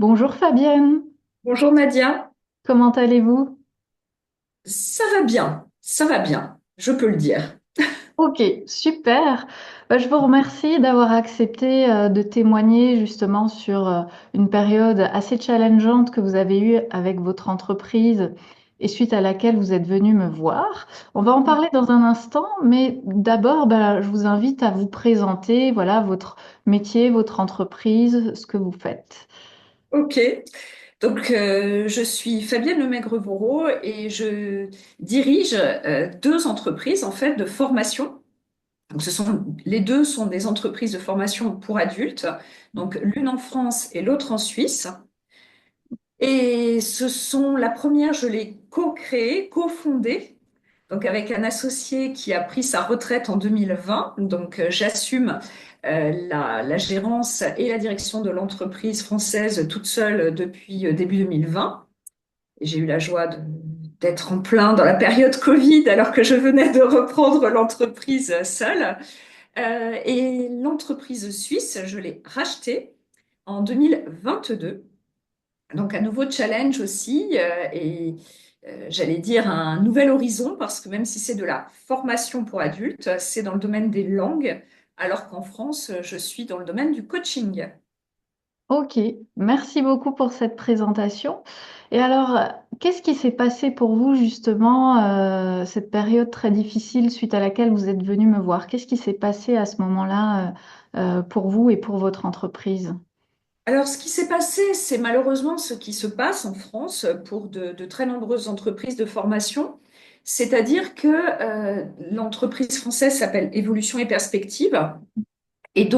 Bonjour Fabienne, Bonjour Nadia, comment allez-vous? ça va bien, je peux le dire. Ok, super. Je vous remercie d'avoir accepté de témoigner justement sur une période assez challengeante que vous avez eue avec votre entreprise et suite à laquelle vous êtes venu me voir. On va en parler dans un instant, mais d'abord, je vous invite à vous présenter, voilà, votre métier, votre entreprise, ce que vous faites. Ok, je suis Fabienne Lemaigre-Vaureau et je dirige deux entreprises en fait de formation. Les deux sont des entreprises de formation pour adultes, donc l'une en France et l'autre en Suisse. Et la première, je l'ai co-créée, co-fondée, donc avec un associé qui a pris sa retraite en 2020. J'assume la gérance et la direction de l'entreprise française toute seule depuis début 2020. Et j'ai eu la joie d'être en plein dans la période Covid alors que je venais de reprendre l'entreprise seule. Et l'entreprise suisse, je l'ai rachetée en 2022. Donc un nouveau challenge aussi j'allais dire un nouvel horizon parce que même si c'est de la formation pour adultes, c'est dans le domaine des langues, alors qu'en France, je suis dans le domaine du coaching. Ok, merci beaucoup pour cette présentation. Et alors, qu'est-ce qui s'est passé pour vous justement, cette période très difficile suite à laquelle vous êtes venu me voir? Qu'est-ce qui s'est passé à ce moment-là, pour vous et pour votre entreprise? Alors, ce qui s'est passé, c'est malheureusement ce qui se passe en France pour de très nombreuses entreprises de formation. C'est-à-dire que l'entreprise française s'appelle Évolution et Perspective. Et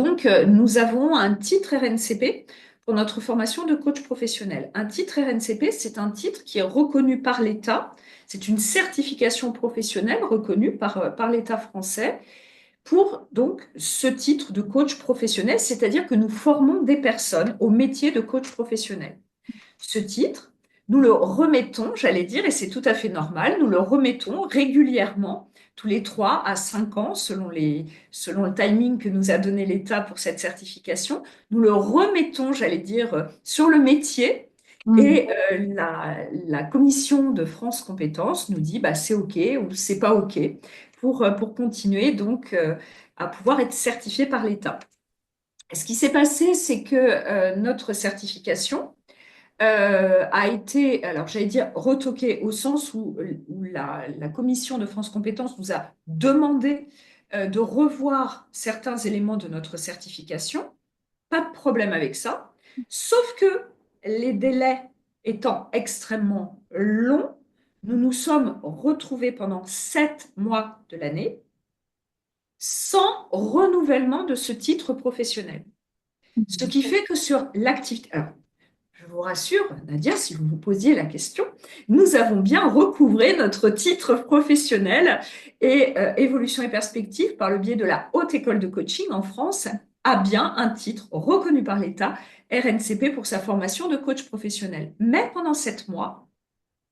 nous avons un titre RNCP pour notre formation de coach professionnel. Un titre RNCP, c'est un titre qui est reconnu par l'État. C'est une certification professionnelle reconnue par l'État français pour donc ce titre de coach professionnel, c'est-à-dire que nous formons des personnes au métier de coach professionnel. Ce titre, nous le remettons, j'allais dire, et c'est tout à fait normal, nous le remettons régulièrement, tous les 3 à 5 ans, selon le timing que nous a donné l'État pour cette certification. Nous le remettons, j'allais dire, sur le métier. Mhm. Et la commission de France Compétences nous dit bah, c'est OK ou c'est pas OK pour continuer à pouvoir être certifié par l'État. Ce qui s'est passé, c'est que notre certification, a été, alors j'allais dire retoqué au sens où la commission de France Compétences nous a demandé de revoir certains éléments de notre certification. Pas de problème avec ça. Sauf que les délais étant extrêmement longs, nous nous sommes retrouvés pendant 7 mois de l'année sans renouvellement de ce titre professionnel. Ce qui fait que sur l'activité, alors je vous rassure, Nadia, si vous vous posiez la question, nous avons bien recouvré notre titre professionnel et Évolution et Perspective, par le biais de la Haute École de Coaching en France, a bien un titre reconnu par l'État, RNCP, pour sa formation de coach professionnel. Mais pendant 7 mois,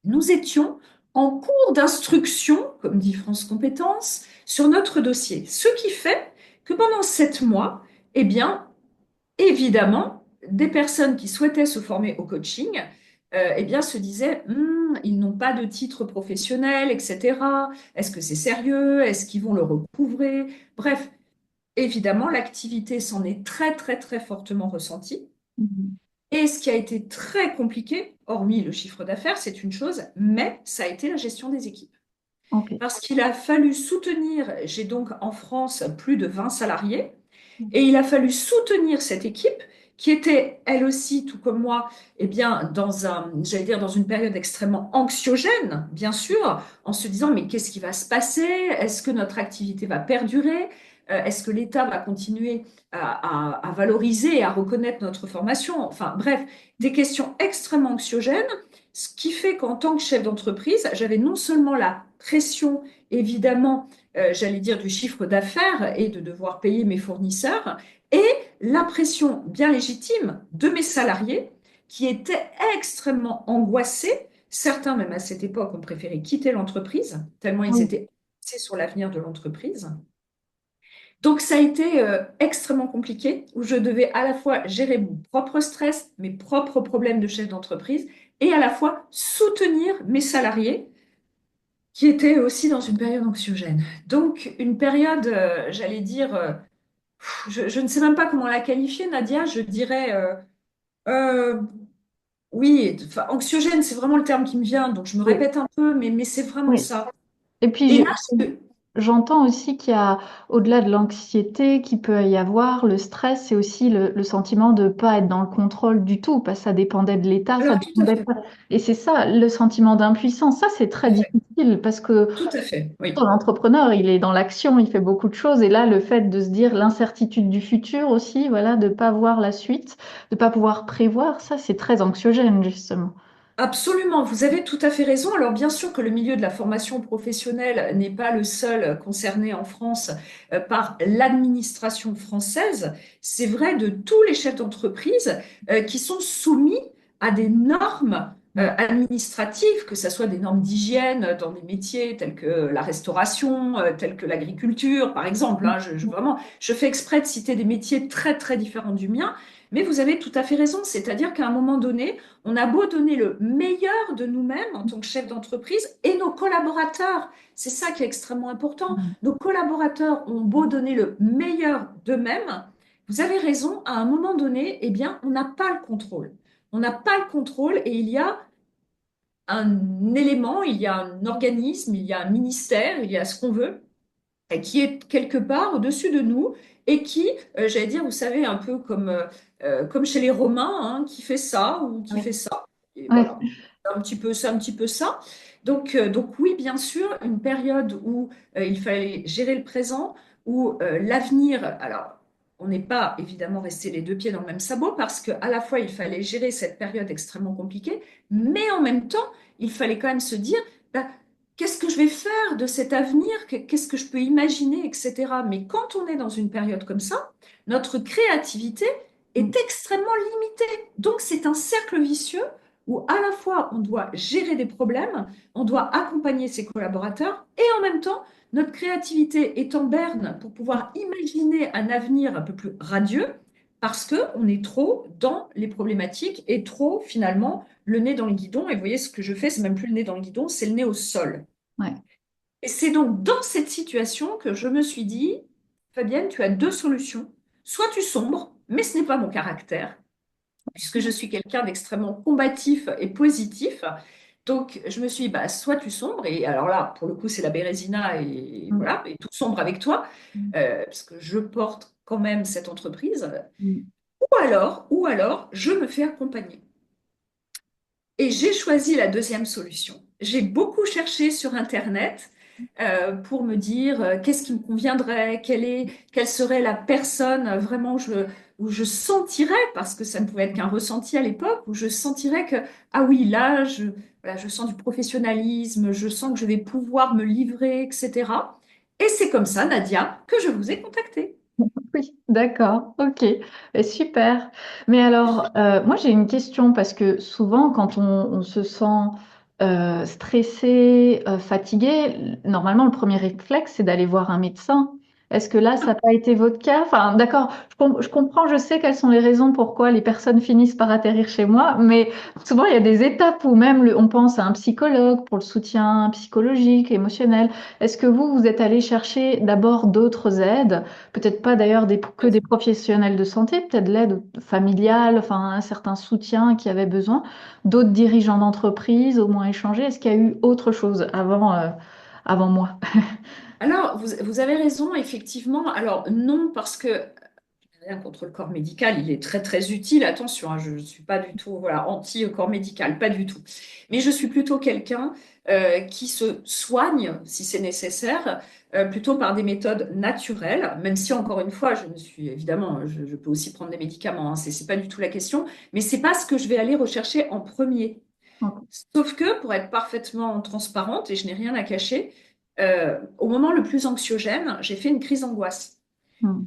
nous étions en cours d'instruction, comme dit France Compétences, sur notre dossier. Ce qui fait que pendant 7 mois, eh bien, évidemment, des personnes qui souhaitaient se former au coaching, eh bien, se disaient, ils n'ont pas de titre professionnel, etc. Est-ce que c'est sérieux? Est-ce qu'ils vont le recouvrer? Bref, évidemment, l'activité s'en est très, très, très fortement ressentie. Mhm. Et ce qui a été très compliqué, hormis le chiffre d'affaires, c'est une chose, mais ça a été la gestion des équipes. Ok. Parce qu'il a fallu soutenir, j'ai donc en France plus de 20 salariés, et il a fallu soutenir cette équipe qui était, elle aussi, tout comme moi, eh bien, j'allais dire, dans une période extrêmement anxiogène, bien sûr, en se disant, mais qu'est-ce qui va se passer? Est-ce que notre activité va perdurer? Est-ce que l'État va continuer à valoriser et à reconnaître notre formation? Enfin, bref, des questions extrêmement anxiogènes, ce qui fait qu'en tant que chef d'entreprise, j'avais non seulement la pression, évidemment, j'allais dire, du chiffre d'affaires et de devoir payer mes fournisseurs, et la pression bien légitime de mes salariés qui étaient extrêmement angoissés. Certains, même à cette époque, ont préféré quitter l'entreprise, tellement ils Oui. étaient angoissés sur l'avenir de l'entreprise. Donc, ça a été extrêmement compliqué, où je devais à la fois gérer mon propre stress, mes propres problèmes de chef d'entreprise, et à la fois soutenir mes salariés qui étaient aussi dans une période anxiogène. Donc, une période, j'allais dire, je ne sais même pas comment la qualifier, Nadia, je dirais, euh, oui, enfin, anxiogène, c'est vraiment le terme qui me vient, donc je me Oui, répète un peu, mais c'est vraiment oui. ça. Et puis, Et là, j'entends aussi qu'il y a, au-delà de l'anxiété qui peut y avoir, le stress, c'est aussi le sentiment de ne pas être dans le contrôle du tout, parce que ça dépendait de l'État, ça alors tout à dépendait fait, pas. Et c'est ça, le sentiment d'impuissance. Ça, c'est tout très à fait, difficile parce que tout à fait, oui. l'entrepreneur, il est dans l'action, il fait beaucoup de choses. Et là, le fait de se dire l'incertitude du futur aussi, voilà, de ne pas voir la suite, de ne pas pouvoir prévoir, ça, c'est très anxiogène, justement. Absolument, vous avez tout à fait raison. Alors bien sûr que le milieu de la formation professionnelle n'est pas le seul concerné en France par l'administration française. C'est vrai de tous les chefs d'entreprise qui sont soumis à des normes Mm. administratives, que ce soit des normes d'hygiène dans des métiers tels que la restauration, tels que l'agriculture, par exemple. Hein. Vraiment, je fais exprès de citer des métiers très très différents du mien, mais vous avez tout à fait raison. C'est-à-dire qu'à un moment donné, on a beau donner le meilleur de nous-mêmes en tant que chef d'entreprise et nos collaborateurs, c'est ça qui est extrêmement important. Mm. Nos collaborateurs ont beau donner le meilleur d'eux-mêmes, vous avez raison, à un moment donné, eh bien, on n'a pas le contrôle. On n'a pas le contrôle et il y a un élément, il y a un organisme, il y a un ministère, il y a ce qu'on veut, et qui est quelque part au-dessus de nous et qui, j'allais dire, vous savez, un peu comme chez les Romains, hein, qui fait ça ou qui Ouais. fait ça. Et Ouais. voilà, c'est un petit peu ça. Donc oui, bien sûr, une période où il fallait gérer le présent, où l'avenir, alors on n'est pas évidemment resté les deux pieds dans le même sabot parce qu'à la fois il fallait gérer cette période extrêmement compliquée, mais en même temps, il fallait quand même se dire, bah, qu'est-ce que je vais faire de cet avenir? Qu'est-ce que je peux imaginer, etc. Mais quand on est dans une période comme ça, notre créativité est Mm. extrêmement limitée. Donc c'est un cercle vicieux où à la fois on doit gérer des problèmes, on doit accompagner ses collaborateurs et en même temps notre créativité est en berne pour pouvoir imaginer un avenir un peu plus radieux parce qu'on est trop dans les problématiques et trop finalement le nez dans le guidon. Et vous voyez ce que je fais, c'est même plus le nez dans le guidon, c'est le nez au sol. Ouais. Et c'est donc dans cette situation que je me suis dit, Fabienne, tu as deux solutions. Soit tu sombres, mais ce n'est pas mon caractère, puisque je suis quelqu'un d'extrêmement combatif et positif. Donc, je me suis dit, bah, soit tu sombres, et alors là, pour le coup, c'est la Bérésina, et Mm. voilà, et tout sombre avec toi, parce que je porte quand même cette entreprise, Mm. ou alors, je me fais accompagner. Et j'ai choisi la deuxième solution. J'ai beaucoup cherché sur Internet pour me dire qu'est-ce qui me conviendrait, quelle serait la personne vraiment où je sentirais, parce que ça ne pouvait être qu'un ressenti à l'époque, où je sentirais que, ah oui, là, voilà, je sens du professionnalisme, je sens que je vais pouvoir me livrer, etc. Et c'est comme ça, Nadia, que je vous ai contacté. Oui, d'accord, ok. Super. Mais alors, moi j'ai une question parce que souvent quand on se sent stressé, fatigué, normalement le premier réflexe c'est d'aller voir un médecin. Est-ce que là ça n'a pas été votre cas? Enfin, d'accord, je comprends, je sais quelles sont les raisons pourquoi les personnes finissent par atterrir chez moi, mais souvent il y a des étapes où même on pense à un psychologue pour le soutien psychologique, émotionnel. Est-ce que vous êtes allé chercher d'abord d'autres aides? Peut-être pas d'ailleurs que des professionnels de santé, peut-être de l'aide familiale, enfin un certain soutien qui avait besoin, d'autres dirigeants d'entreprise, au moins échanger. Est-ce qu'il y a eu autre chose avant moi? Alors, vous avez raison, effectivement. Alors, non, parce que rien contre le corps médical, il est très très utile. Attention, hein, je ne suis pas du tout voilà, anti-corps médical, pas du tout. Mais je suis plutôt quelqu'un qui se soigne, si c'est nécessaire, plutôt par des méthodes naturelles, même si encore une fois, je me suis évidemment, je peux aussi prendre des médicaments, hein, c'est pas du tout la question, mais c'est pas ce que je vais aller rechercher en premier. Ok. Sauf que, pour être parfaitement transparente, et je n'ai rien à cacher, au moment le plus anxiogène, j'ai fait une crise d'angoisse. Hmm.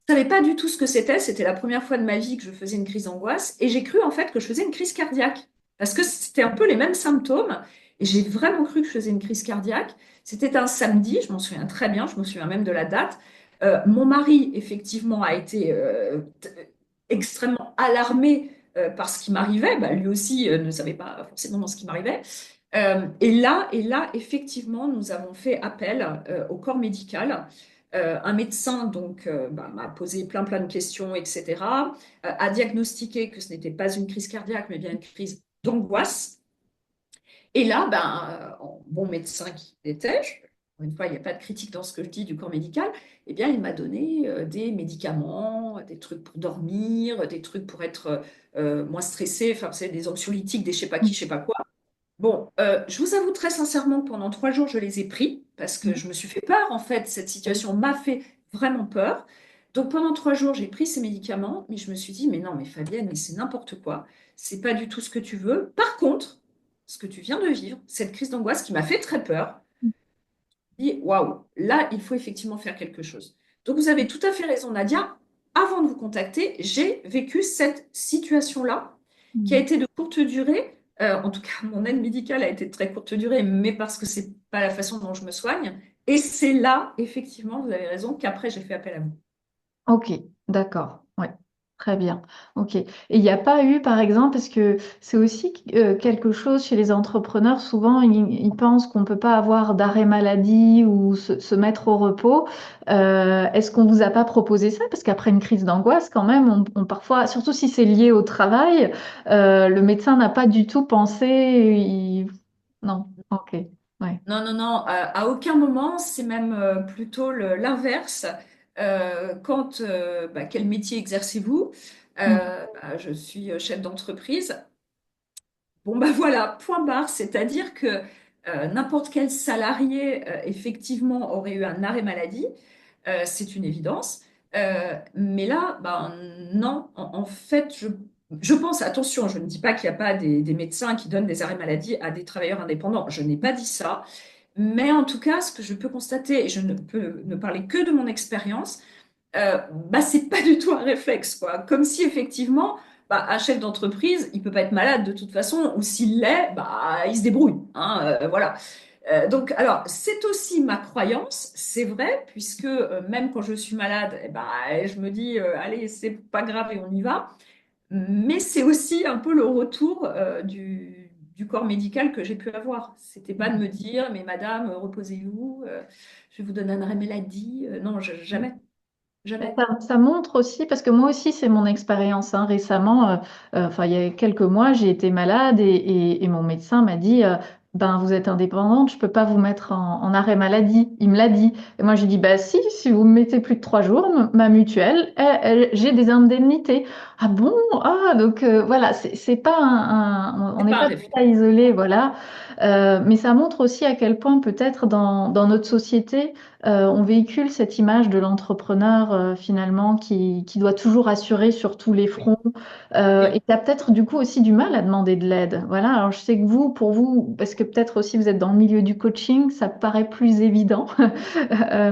Je savais pas du tout ce que c'était. C'était la première fois de ma vie que je faisais une crise d'angoisse. Et j'ai cru en fait que je faisais une crise cardiaque. Parce que c'était un peu les mêmes symptômes. Et j'ai vraiment cru que je faisais une crise cardiaque. C'était un samedi, je m'en souviens très bien, je me souviens même de la date. Mon mari, effectivement, a été extrêmement alarmé par ce qui m'arrivait. Bah, lui aussi ne savait pas forcément ce qui m'arrivait. Et là, effectivement, nous avons fait appel au corps médical. Un médecin donc m'a posé plein de questions, etc. A diagnostiqué que ce n'était pas une crise cardiaque, mais bien une crise d'angoisse. Et là, en bon médecin qu'il était, encore une fois, il n'y a pas de critique dans ce que je dis du corps médical, eh bien, il m'a donné des médicaments, des trucs pour dormir, des trucs pour être moins stressé, enfin, c'est des anxiolytiques, des je sais pas qui, je sais pas quoi. Bon, je vous avoue très sincèrement que pendant 3 jours, je les ai pris parce que je me suis fait peur, en fait. Cette situation m'a fait vraiment peur. Donc pendant 3 jours, j'ai pris ces médicaments, mais je me suis dit, mais non, mais Fabienne, mais c'est n'importe quoi. C'est pas du tout ce que tu veux. Par contre, ce que tu viens de vivre, cette crise d'angoisse qui m'a fait très peur, dit, waouh, là, il faut effectivement faire quelque chose. Donc vous avez tout à fait raison, Nadia. Avant de vous contacter, j'ai vécu cette situation-là qui a Mm. été de courte durée. En tout cas, mon aide médicale a été de très courte durée, mais parce que c'est pas la façon dont je me soigne. Et c'est là, effectivement, vous avez raison, qu'après j'ai fait appel à vous. Ok, d'accord. Ouais, très bien. Ok. Et il n'y a pas eu, par exemple, parce que c'est aussi quelque chose chez les entrepreneurs, souvent ils pensent qu'on ne peut pas avoir d'arrêt maladie ou se mettre au repos. Est-ce qu'on vous a pas proposé ça? Parce qu'après une crise d'angoisse, quand même, parfois, surtout si c'est lié au travail, le médecin n'a pas du tout pensé. Non, ok. Ouais. Non, non, non, à aucun moment, c'est même plutôt l'inverse. Quel métier exercez-vous? Mm. Je suis chef d'entreprise. Bon, bah voilà, point barre, c'est-à-dire que n'importe quel salarié, effectivement, aurait eu un arrêt maladie, c'est une évidence. Mais là, ben, non, en fait, je pense, attention, je ne dis pas qu'il n'y a pas des médecins qui donnent des arrêts maladie à des travailleurs indépendants, je n'ai pas dit ça. Mais en tout cas, ce que je peux constater, et je ne peux ne parler que de mon expérience, c'est pas du tout un réflexe, quoi. Comme si effectivement, un chef d'entreprise, il peut pas être malade de toute façon, ou s'il l'est, il se débrouille, hein, voilà. Donc, alors, c'est aussi ma croyance, c'est vrai, puisque même quand je suis malade, je me dis, allez, c'est pas grave et on y va. Mais c'est aussi un peu le retour du corps médical que j'ai pu avoir. C'était pas de me dire, mais madame, reposez-vous, je vais vous donner un arrêt maladie. Non, jamais, jamais. Ça montre aussi, parce que moi aussi, c'est mon expérience, hein. Récemment, enfin, il y a quelques mois, j'ai été malade et mon médecin m'a dit, ben, vous êtes indépendante, je peux pas vous mettre en arrêt maladie. Il me l'a dit. Et moi, j'ai dit, bah si vous me mettez plus de 3 jours, ma mutuelle, j'ai des indemnités. Ah bon? Ah, donc voilà, c'est pas on C'est n'est pas un pas tout à réflexe. isolé, voilà. Mais ça montre aussi à quel point peut-être dans notre société, on véhicule cette image de l'entrepreneur finalement qui doit toujours assurer sur tous les Oui, fronts et oui. qui a peut-être du coup aussi du mal à demander de l'aide. Voilà, alors je sais que vous, pour vous, parce que peut-être aussi vous êtes dans le milieu du coaching, ça paraît plus évident,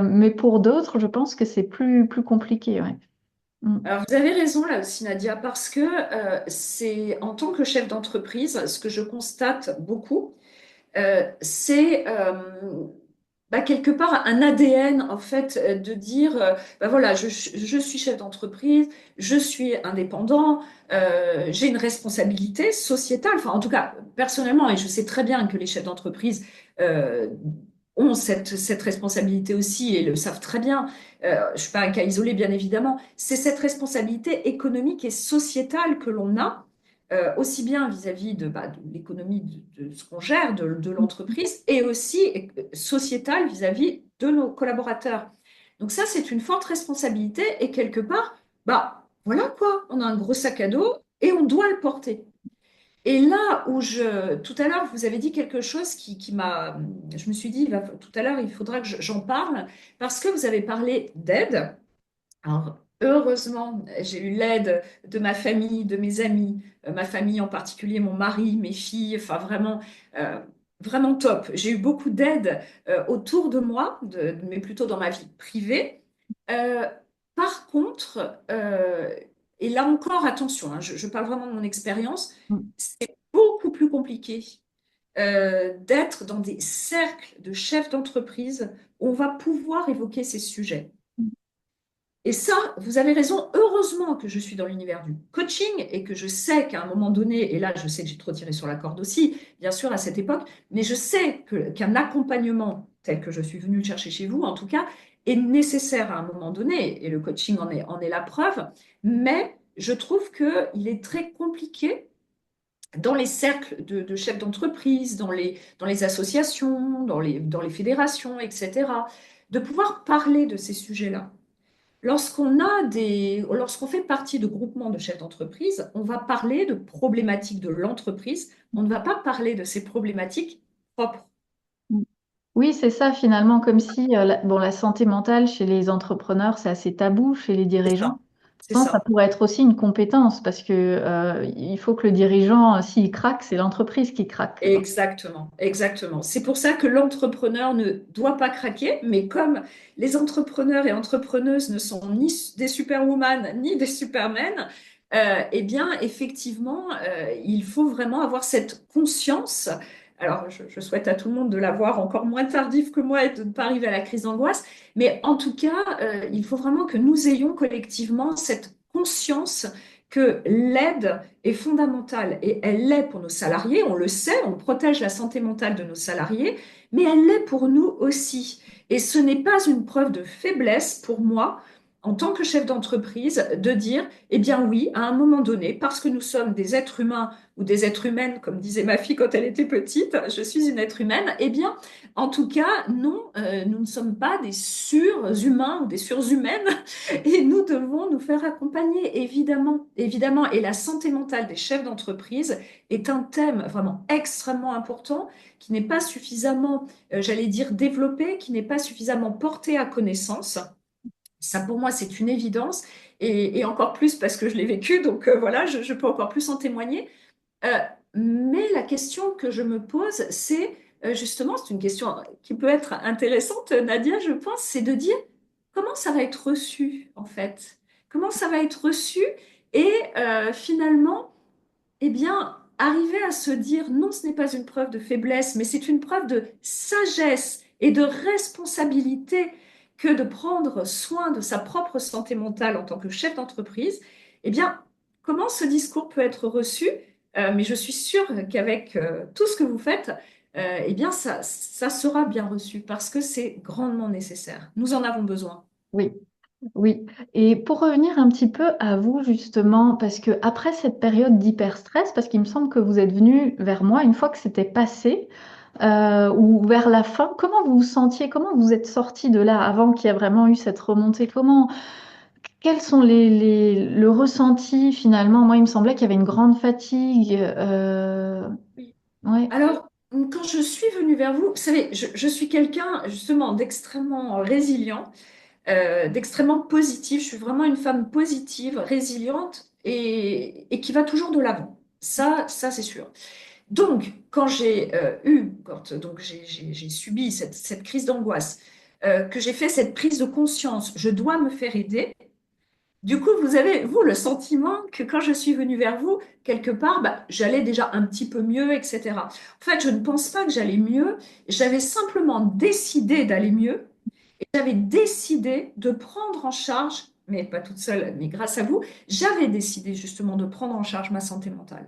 mais pour d'autres, je pense que c'est plus compliqué. Ouais. Mm. Alors, vous avez raison là aussi, Nadia, parce que c'est en tant que chef d'entreprise, ce que je constate beaucoup, c'est quelque part un ADN en fait de dire voilà je suis chef d'entreprise, je suis indépendant, j'ai une responsabilité sociétale, enfin en tout cas personnellement, et je sais très bien que les chefs d'entreprise euh, ont cette responsabilité aussi et le savent très bien. Je ne suis pas un cas isolé bien évidemment, c'est cette responsabilité économique et sociétale que l'on a aussi bien vis-à-vis de l'économie de ce qu'on gère, de l'entreprise, et aussi sociétale vis-à-vis de nos collaborateurs. Donc ça, c'est une forte responsabilité, et quelque part, voilà quoi, on a un gros sac à dos et on doit le porter. Et là où tout à l'heure, vous avez dit quelque chose qui m'a, je me suis dit, tout à l'heure, il faudra que j'en parle, parce que vous avez parlé d'aide. Alors, heureusement, j'ai eu l'aide de ma famille, de mes amis, ma famille en particulier, mon mari, mes filles, enfin vraiment, euh, vraiment top. J'ai eu beaucoup d'aide autour de moi, mais plutôt dans ma vie privée. Euh, Par contre, et là encore, attention, hein, je parle vraiment de mon expérience, Mm. c'est beaucoup plus compliqué d'être dans des cercles de chefs d'entreprise où on va pouvoir évoquer ces sujets. Et ça, vous avez raison. Heureusement que je suis dans l'univers du coaching et que je sais qu'à un moment donné, et là, je sais que j'ai trop tiré sur la corde aussi, bien sûr, à cette époque, mais je sais qu'un accompagnement tel que je suis venue le chercher chez vous, en tout cas, est nécessaire à un moment donné. Et le coaching en est la preuve. Mais je trouve qu'il est très compliqué dans les cercles de chefs d'entreprise, dans les associations, dans les fédérations, etc., de pouvoir parler de ces sujets-là. Lorsqu'on fait partie de groupements de chefs d'entreprise, on va parler de problématiques de l'entreprise. On ne va pas parler de ces problématiques propres. Oui, c'est ça finalement, comme si bon, la santé mentale chez les entrepreneurs, c'est assez tabou chez les C'est dirigeants. ça. C'est Pourtant, ça ça. pourrait être aussi une compétence parce que il faut que le dirigeant, s'il craque, c'est l'entreprise qui craque. Donc, Exactement, exactement. C'est pour ça que l'entrepreneur ne doit pas craquer, mais comme les entrepreneurs et entrepreneuses ne sont ni des superwoman ni des supermen, eh bien, effectivement, il faut vraiment avoir cette conscience. Alors, je souhaite à tout le monde de l'avoir encore moins tardif que moi et de ne pas arriver à la crise d'angoisse, mais en tout cas, il faut vraiment que nous ayons collectivement cette conscience que l'aide est fondamentale et elle l'est pour nos salariés, on le sait, on protège la santé mentale de nos salariés, mais elle l'est pour nous aussi. Et ce n'est pas une preuve de faiblesse pour moi, en tant que chef d'entreprise, de dire, eh bien oui, à un moment donné, parce que nous sommes des êtres humains ou des êtres humaines, comme disait ma fille quand elle était petite, je suis une être humaine, eh bien, en tout cas, non, nous ne sommes pas des surhumains ou des surhumaines et nous devons nous faire accompagner, évidemment, évidemment. Et la santé mentale des chefs d'entreprise est un thème vraiment extrêmement important qui n'est pas suffisamment, j'allais dire, développé, qui n'est pas suffisamment porté à connaissance. Ça, pour moi, c'est une évidence. Et encore plus parce que je l'ai vécu, donc voilà, je peux encore plus en témoigner. Euh, mais la question que je me pose, c'est justement, c'est une question qui peut être intéressante, Nadia, je pense, c'est de dire comment ça va être reçu, en fait. Comment ça va être reçu et finalement, eh bien, arriver à se dire non, ce n'est pas une preuve de faiblesse, mais c'est une preuve de sagesse et de responsabilité que de prendre soin de sa propre santé mentale en tant que chef d'entreprise. Eh bien, comment ce discours peut être reçu? Mais je suis sûre qu'avec tout ce que vous faites, eh bien, ça sera bien reçu parce que c'est grandement nécessaire. Nous en avons besoin. oui. Oui, et pour revenir un petit peu à vous justement, parce que après cette période d'hyperstress, parce qu'il me semble que vous êtes venu vers moi une fois que c'était passé, ou vers la fin, comment vous vous sentiez, comment vous êtes sorti de là avant qu'il y ait vraiment eu cette remontée? Quels sont le ressenti finalement? Moi, il me semblait qu'il y avait une grande fatigue. Oui. Ouais. Alors, quand je suis venue vers vous, vous savez, je suis quelqu'un justement d'extrêmement résilient, d'extrêmement positif. Je suis vraiment une femme positive, résiliente et qui va toujours de l'avant. Ça c'est sûr. Donc, quand j'ai subi cette crise d'angoisse, que j'ai fait cette prise de conscience, je dois me faire aider. Du coup, vous avez, vous, le sentiment que quand je suis venue vers vous, quelque part, bah, j'allais déjà un petit peu mieux, etc. En fait, je ne pense pas que j'allais mieux. J'avais simplement décidé d'aller mieux. J'avais décidé de prendre en charge, mais pas toute seule, mais grâce à vous, j'avais décidé justement de prendre en charge ma santé mentale.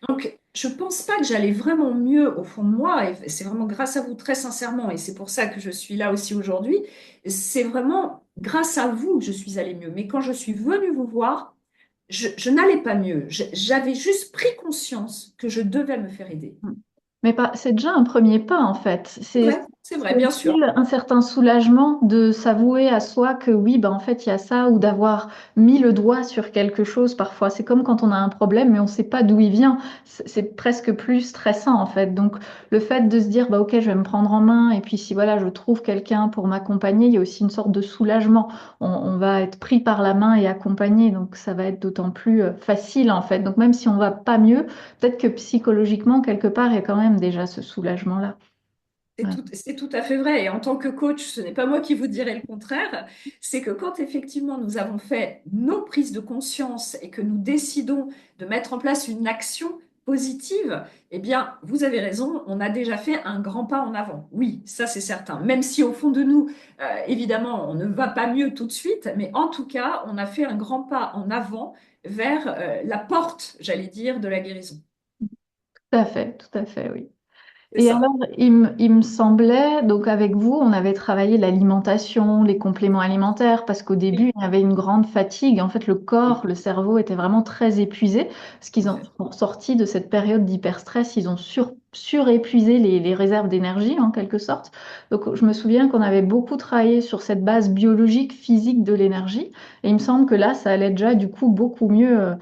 Donc, je pense pas que j'allais vraiment mieux au fond de moi, et c'est vraiment grâce à vous très sincèrement, et c'est pour ça que je suis là aussi aujourd'hui. C'est vraiment grâce à vous que je suis allée mieux. Mais quand je suis venue vous voir, je n'allais pas mieux. J'avais juste pris conscience que je devais me faire aider. Mais pas, c'est déjà un premier pas en fait. C'est vrai, C'est bien aussi sûr. un certain soulagement de s'avouer à soi que oui, ben en fait, il y a ça, ou d'avoir mis le doigt sur quelque chose parfois. C'est comme quand on a un problème, mais on ne sait pas d'où il vient. C'est presque plus stressant en fait. Donc, le fait de se dire, bah, ok, je vais me prendre en main, et puis si voilà, je trouve quelqu'un pour m'accompagner, il y a aussi une sorte de soulagement. On va être pris par la main et accompagné, donc ça va être d'autant plus facile en fait. Donc, même si on va pas mieux, peut-être que psychologiquement, quelque part, il y a quand même déjà ce soulagement-là. Ouais. C'est tout à fait vrai. Et en tant que coach, ce n'est pas moi qui vous dirai le contraire. C'est que quand effectivement nous avons fait nos prises de conscience et que nous décidons de mettre en place une action, positive, eh bien, vous avez raison, on a déjà fait un grand pas en avant. Oui, ça c'est certain. Même si au fond de nous, évidemment, on ne va pas mieux tout de suite, mais en tout cas, on a fait un grand pas en avant vers la porte, j'allais dire, de la guérison. tout à fait, oui. C'est Et alors, ça. il me semblait, donc avec vous, on avait travaillé l'alimentation, les compléments alimentaires, parce qu'au début, Oui, il y avait une grande fatigue. En fait, le corps, oui, le cerveau étaient vraiment très épuisés, parce qu'ils en ont fait. sont sortis de cette période d'hyperstress, ils ont surépuisé les réserves d'énergie, en quelque sorte. Donc, je me souviens qu'on avait beaucoup travaillé sur cette base biologique, physique de l'énergie, et il me semble que là, ça allait déjà, du coup, beaucoup mieux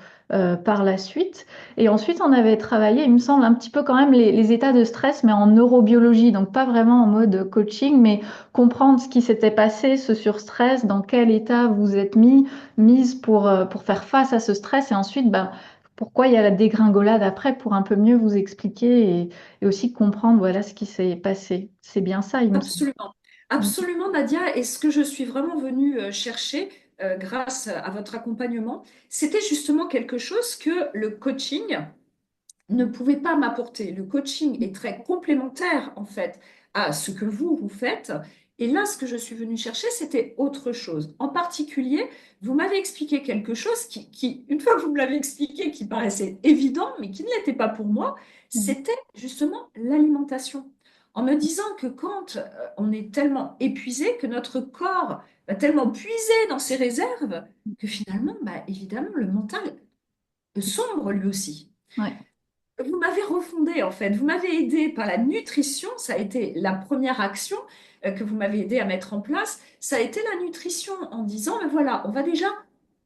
par la suite. Et ensuite, on avait travaillé, il me semble, un petit peu quand même les états de stress, mais en neurobiologie, donc pas vraiment en mode coaching, mais comprendre ce qui s'était passé, ce surstress, dans quel état vous êtes mise pour faire face à ce stress, et ensuite, ben, pourquoi il y a la dégringolade après, pour un peu mieux vous expliquer et aussi comprendre, voilà, ce qui s'est passé. C'est bien ça, il me semble. Absolument. Absolument, Nadia. Et ce que je suis vraiment venue chercher grâce à votre accompagnement, c'était justement quelque chose que le coaching ne pouvait pas m'apporter. Le coaching est très complémentaire, en fait, à ce que vous faites. Et là, ce que je suis venue chercher, c'était autre chose. En particulier, vous m'avez expliqué quelque chose une fois que vous me l'avez expliqué, qui paraissait évident, mais qui ne l'était pas pour moi, c'était justement l'alimentation. En me disant que quand on est tellement épuisé, que notre corps va tellement puiser dans ses réserves, que finalement, bah, évidemment, le mental sombre lui aussi. Ouais. Vous m'avez refondé en fait, vous m'avez aidé par la nutrition, ça a été la première action que vous m'avez aidé à mettre en place, ça a été la nutrition en disant, ben voilà, on va déjà,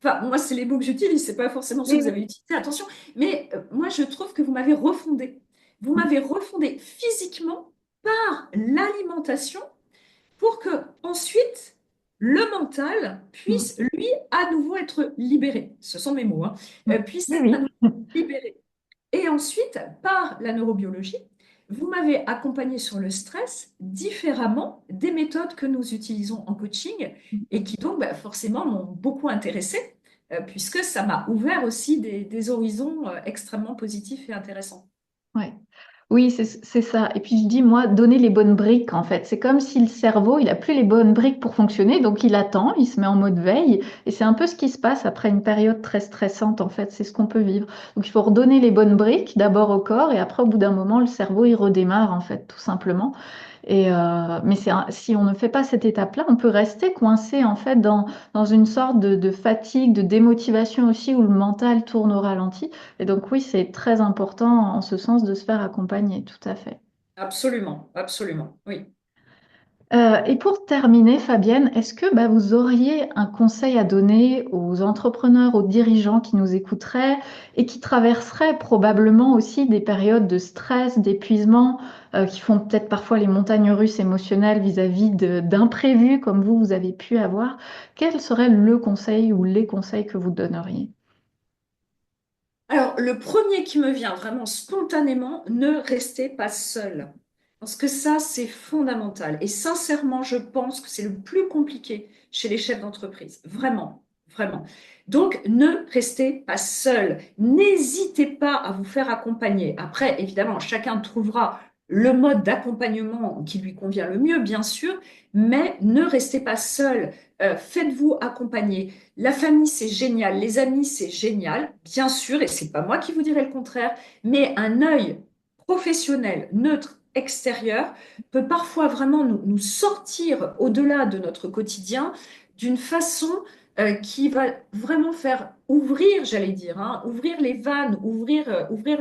enfin moi c'est les mots que j'utilise, c'est pas forcément ceux Oui, que vous oui. avez utilisés, attention, mais moi je trouve que vous m'avez refondé physiquement par l'alimentation pour que ensuite le mental Mm. puisse lui à nouveau être libéré, ce sont mes mots, hein, Mm. puisse Oui, être à oui. nouveau libéré. Et ensuite, par la neurobiologie, vous m'avez accompagné sur le stress différemment des méthodes que nous utilisons en coaching et qui donc bah, forcément m'ont beaucoup intéressée puisque ça m'a ouvert aussi des horizons extrêmement positifs et intéressants. Ouais. Oui, c'est ça. Et puis je dis, moi, donner les bonnes briques, en fait. C'est comme si le cerveau, il a plus les bonnes briques pour fonctionner, donc il attend, il se met en mode veille. Et c'est un peu ce qui se passe après une période très stressante, en fait. C'est ce qu'on peut vivre. Donc il faut redonner les bonnes briques, d'abord au corps, et après, au bout d'un moment, le cerveau, il redémarre, en fait, tout simplement. Mais si on ne fait pas cette étape-là, on peut rester coincé, en fait, dans une sorte de fatigue, de démotivation aussi, où le mental tourne au ralenti. Et donc oui, c'est très important en ce sens de se faire accompagner, tout à fait. Absolument, absolument, oui. Et pour terminer, Fabienne, est-ce que bah, vous auriez un conseil à donner aux entrepreneurs, aux dirigeants qui nous écouteraient et qui traverseraient probablement aussi des périodes de stress, d'épuisement, qui font peut-être parfois les montagnes russes émotionnelles vis-à-vis d'imprévus comme vous avez pu avoir? Quel serait le conseil ou les conseils que vous donneriez? Alors, le premier qui me vient vraiment spontanément, ne restez pas seul. Parce que ça, c'est fondamental. Et sincèrement, je pense que c'est le plus compliqué chez les chefs d'entreprise. Vraiment, vraiment. Donc, ne restez pas seul. N'hésitez pas à vous faire accompagner. Après, évidemment, chacun trouvera le mode d'accompagnement qui lui convient le mieux, bien sûr, mais ne restez pas seul. Faites-vous accompagner. La famille, c'est génial. Les amis, c'est génial, bien sûr, et c'est pas moi qui vous dirai le contraire, mais un œil professionnel, neutre, extérieur, peut parfois vraiment nous sortir au-delà de notre quotidien d'une façon qui va vraiment faire ouvrir, j'allais dire, hein, ouvrir les vannes, ouvrir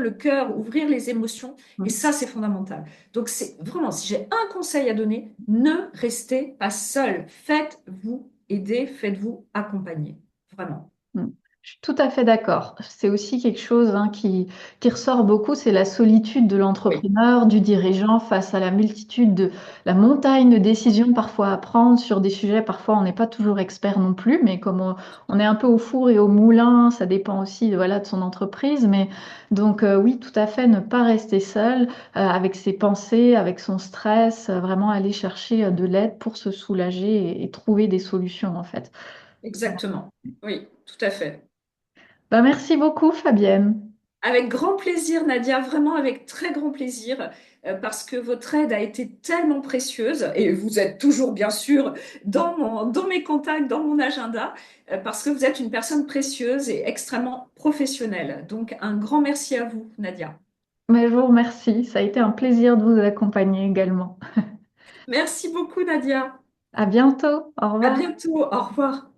le cœur, ouvrir les émotions, et ça, c'est fondamental. Donc, c'est vraiment, si j'ai un conseil à donner, ne restez pas seul. Faites-vous aider, faites-vous accompagner. Vraiment. Mm. Je suis tout à fait d'accord. C'est aussi quelque chose hein, qui ressort beaucoup, c'est la solitude de Oui, l'entrepreneur, du dirigeant face à la multitude de la montagne de décisions parfois à prendre sur des sujets. Parfois, on n'est pas toujours expert non plus, mais comme on est un peu au four et au moulin, ça dépend aussi voilà, de son entreprise. Mais donc oui, tout à fait, ne pas rester seul avec ses pensées, avec son stress, vraiment aller chercher de l'aide pour se soulager et trouver des solutions en fait. exactement. Oui, tout à fait. Bah, merci beaucoup, Fabienne. Avec grand plaisir, Nadia, vraiment avec très grand plaisir, parce que votre aide a été tellement précieuse et vous êtes toujours, bien sûr, dans mes contacts, dans mon agenda, parce que vous êtes une personne précieuse et extrêmement professionnelle. Donc, un grand merci à vous, Nadia. Mais je vous remercie. Ça a été un plaisir de vous accompagner également. Merci beaucoup, Nadia. À bientôt. Au À revoir. bientôt. Au revoir.